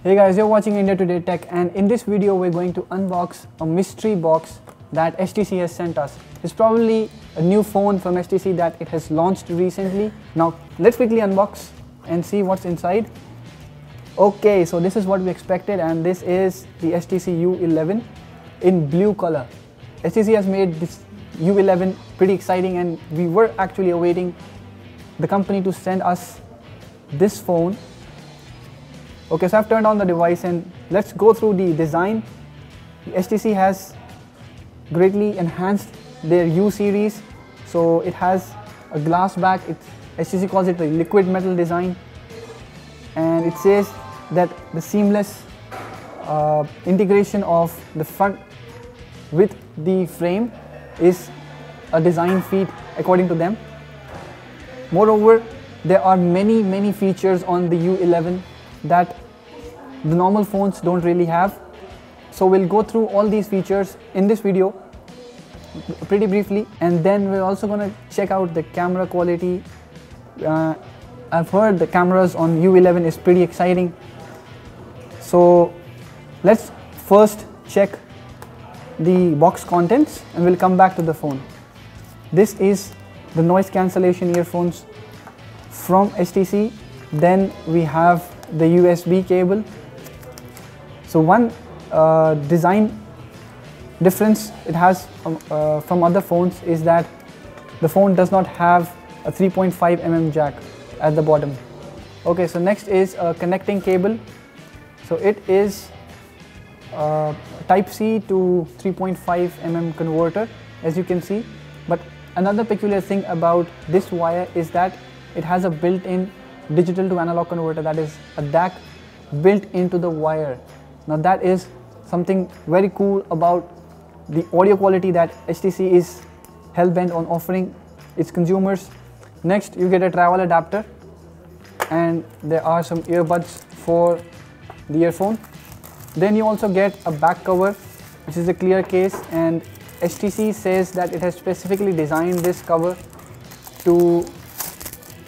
Hey guys, you're watching India Today Tech, and in this video we're going to unbox a mystery box that HTC has sent us. It's probably a new phone from HTC that it has launched recently. Now let's quickly unbox and see what's inside. Okay, so this is what we expected, and this is the HTC U11 in blue color. HTC has made this U11 pretty exciting, and we were actually awaiting the company to send us this phone. Okay, so I've turned on the device and let's go through the design. HTC has greatly enhanced their U series. So it has a glass back. HTC calls it a liquid metal design, and it says that the seamless integration of the front with the frame is a design feat according to them. Moreover, there are many features on the U11 that the normal phones don't really have. So we'll go through all these features in this video pretty briefly, and then we're also going to check out the camera quality. I've heard the cameras on U11 is pretty exciting. So let's first check the box contents and we'll come back to the phone. This is the noise cancellation earphones from HTC. Then we have the USB cable. So one design difference it has from other phones is that the phone does not have a 3.5mm jack at the bottom. Okay, so next is a connecting cable. So it is type C to 3.5mm converter, as you can see. But another peculiar thing about this wire is that it has a built-in digital to analog converter, that is a DAC built into the wire. Now that is something very cool about the audio quality that HTC is hell-bent on offering its consumers. Next, you get a travel adapter, and there are some earbuds for the earphone. Then you also get a back cover, which is a clear case, and HTC says that it has specifically designed this cover to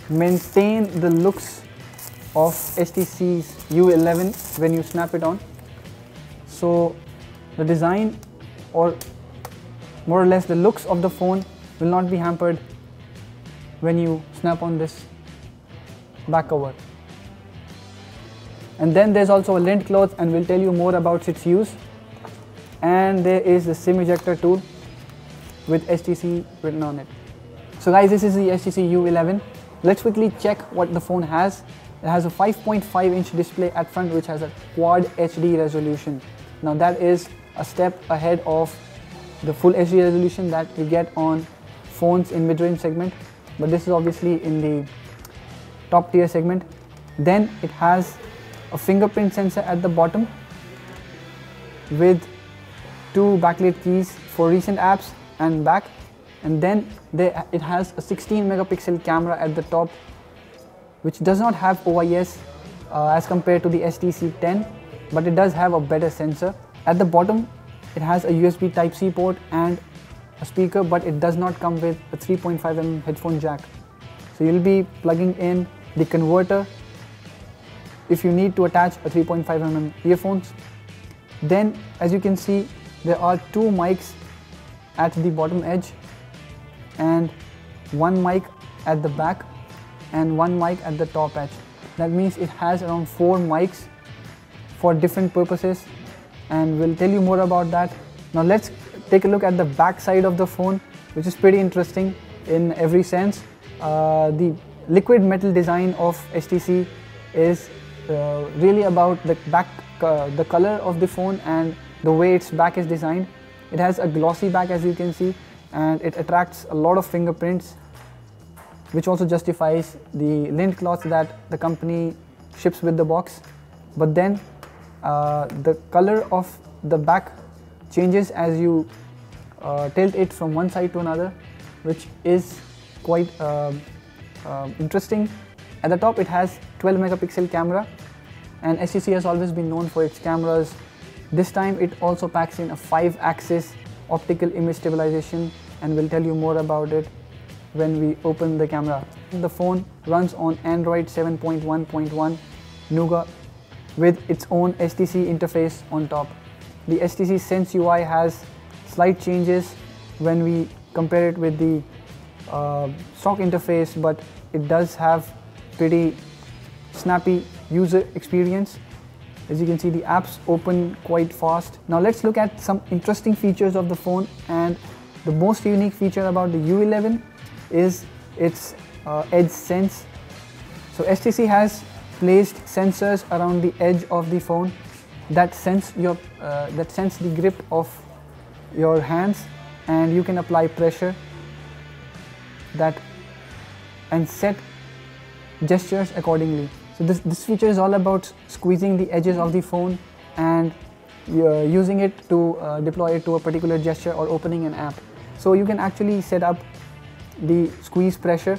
maintain the looks of HTC's U11 when you snap it on. So the design, or more or less the looks of the phone, will not be hampered when you snap on this back cover. And then there's also a lint cloth, and we'll tell you more about its use. And there is the SIM ejector tool with HTC written on it. So guys, this is the HTC U11. Let's quickly check what the phone has. It has a 5.5-inch display at front, which has a quad HD resolution. Now that is a step ahead of the full HD resolution that you get on phones in mid-range segment, but this is obviously in the top tier segment. Then it has a fingerprint sensor at the bottom with two backlit keys for recent apps and back. And then it has a 16-megapixel camera at the top, which does not have OIS as compared to the HTC 10, but it does have a better sensor. At the bottom, it has a USB Type-C port and a speaker, but it does not come with a 3.5mm headphone jack. So you'll be plugging in the converter if you need to attach a 3.5mm earphones. Then, as you can see, there are two mics at the bottom edge, and one mic at the back and one mic at the top edge. That means it has around 4 mics for different purposes, and we'll tell you more about that. Now let's take a look at the back side of the phone, which is pretty interesting in every sense. The liquid metal design of HTC is really about the back, the color of the phone and the way its back is designed. It has a glossy back, as you can see, and it attracts a lot of fingerprints, which also justifies the lint cloth that the company ships with the box. But then the color of the back changes as you tilt it from one side to another, which is quite interesting. At the top, it has 12-megapixel camera, and HTC has always been known for its cameras. This time it also packs in a 5-axis optical image stabilization, and we'll tell you more about it when we open the camera. The phone runs on Android 7.1.1 Nougat with its own HTC interface on top. The HTC Sense UI has slight changes when we compare it with the stock interface, but it does have pretty snappy user experience. As you can see, the apps open quite fast. Now let's look at some interesting features of the phone, and the most unique feature about the U11 is its edge sense. So HTC has placed sensors around the edge of the phone that sense the grip of your hands, and you can apply pressure and set gestures accordingly. So this feature is all about squeezing the edges of the phone and using it to deploy it to a particular gesture or opening an app. So you can actually set up the squeeze pressure.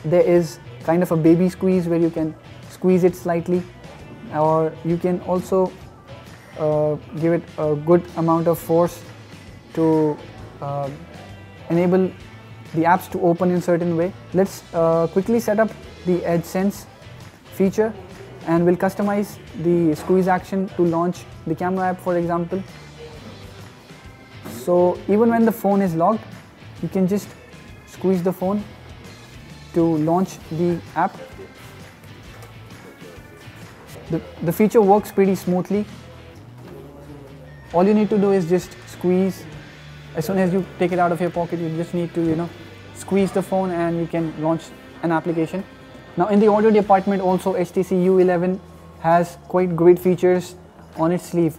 There is kind of a baby squeeze where you can squeeze it slightly, or you can also give it a good amount of force to enable the apps to open in certain way. Let's quickly set up the edge sense feature, and we'll customize the squeeze action to launch the camera app, for example. So even when the phone is locked, you can just squeeze the phone to launch the app. The feature works pretty smoothly. All you need to do is just squeeze. As soon as you take it out of your pocket, you just need to squeeze the phone and you can launch an application. Now in the audio department also, HTC U11 has quite great features on its sleeve.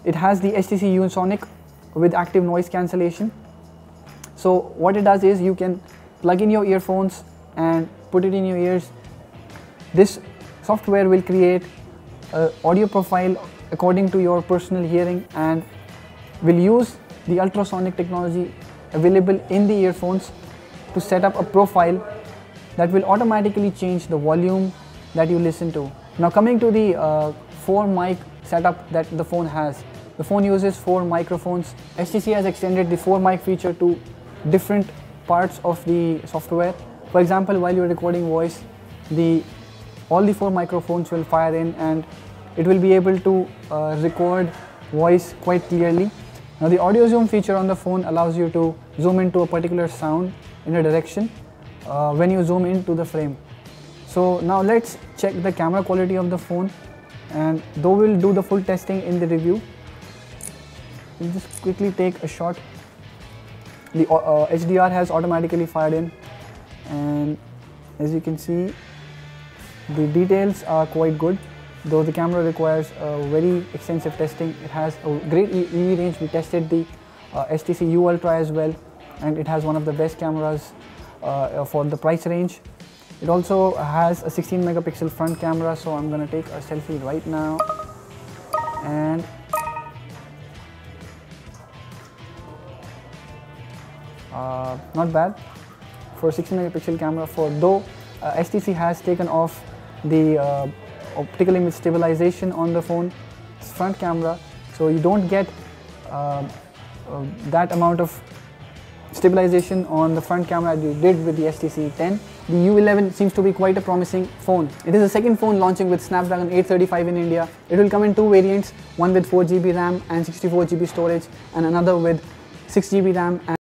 It has the HTC Ultrasonic with active noise cancellation. So what it does is you can plug in your earphones and put it in your ears. This software will create an audio profile according to your personal hearing, and will use the ultrasonic technology available in the earphones to set up a profile that will automatically change the volume that you listen to. Now coming to the 4 mic setup that the phone has. The phone uses 4 microphones. HTC has extended the 4 mic feature to different parts of the software. For example, while you're recording voice, all the 4 microphones will fire in and it will be able to record voice quite clearly. Now the audio zoom feature on the phone allows you to zoom into a particular sound in a direction when you zoom into the frame. So now let's check the camera quality of the phone, and though we'll do the full testing in the review, we'll just quickly take a shot. The HDR has automatically fired in, and as you can see, the details are quite good. Though the camera requires very extensive testing, it has a great EV range. We tested the HTC U Ultra as well, and it has one of the best cameras for the price range. It also has a 16 megapixel front camera, so I'm going to take a selfie right now. And not bad for 16 megapixel camera, though HTC has taken off the optical image stabilization on the phone's front camera, so you don't get that amount of stabilization on the front camera as you did with the HTC 10. The U11 seems to be quite a promising phone. It is the second phone launching with Snapdragon 835 in India. It will come in 2 variants, one with 4GB RAM and 64GB storage, and another with 6GB RAM